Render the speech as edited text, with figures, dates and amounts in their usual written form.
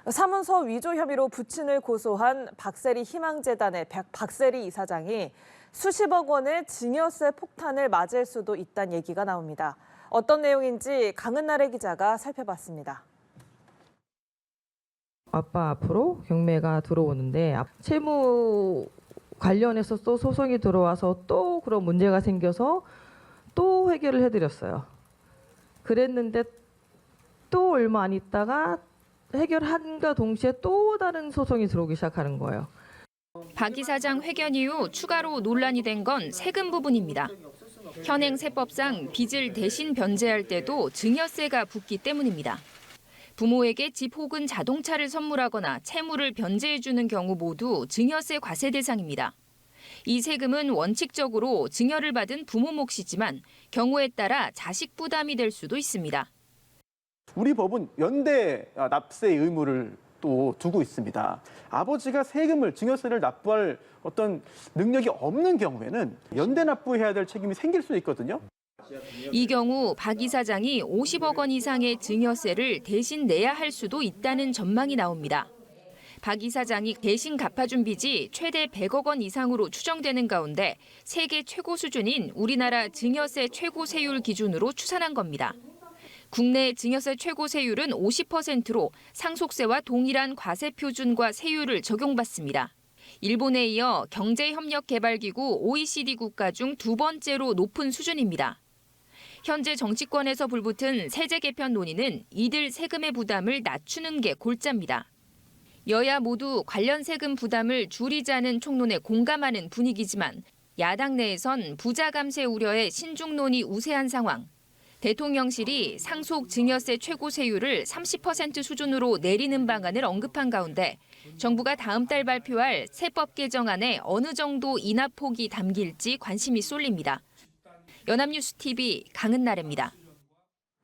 사문서 위조 혐의로 부친을 고소한 박세리 희망재단의 박세리 이사장이 수십억 원의 증여세 폭탄을 맞을 수도 있다는 얘기가 나옵니다. 어떤 내용인지 강은나래 기자가 살펴봤습니다. 아빠 앞으로 경매가 들어오는데 채무 관련해서 또 소송이 들어와서 또 그런 문제가 생겨서 또 해결을 해드렸어요. 그랬는데 또 얼마 안 있다가 해결한과 동시에 또 다른 소송이 들어오기 시작하는 거예요. 박 이사장 회견 이후 추가로 논란이 된 건 세금 부분입니다. 현행 세법상 빚을 대신 변제할 때도 증여세가 붙기 때문입니다. 부모에게 집 혹은 자동차를 선물하거나 채무를 변제해주는 경우 모두 증여세 과세 대상입니다. 이 세금은 원칙적으로 증여를 받은 부모 몫이지만 경우에 따라 자식 부담이 될 수도 있습니다. 우리 법은 연대 납세 의무를 또 두고 있습니다. 아버지가 세금을, 증여세를 납부할 어떤 능력이 없는 경우에는 연대 납부해야 될 책임이 생길 수 있거든요. 이 경우 박 이사장이 50억 원 이상의 증여세를 대신 내야 할 수도 있다는 전망이 나옵니다. 박 이사장이 대신 갚아준 빚이 최대 100억 원 이상으로 추정되는 가운데 세계 최고 수준인 우리나라 증여세 최고 세율 기준으로 추산한 겁니다. 국내 증여세 최고 세율은 50%로 상속세와 동일한 과세 표준과 세율을 적용받습니다. 일본에 이어 경제협력개발기구 OECD 국가 중 두 번째로 높은 수준입니다. 현재 정치권에서 불붙은 세제 개편 논의는 이들 세금의 부담을 낮추는 게 골자입니다. 여야 모두 관련 세금 부담을 줄이자는 총론에 공감하는 분위기지만 야당 내에선 부자 감세 우려의 신중론이 우세한 상황. 대통령실이 상속 증여세 최고 세율을 30% 수준으로 내리는 방안을 언급한 가운데 정부가 다음 달 발표할 세법 개정안에 어느 정도 인하 폭이 담길지 관심이 쏠립니다. 연합뉴스 TV 강은나래입니다.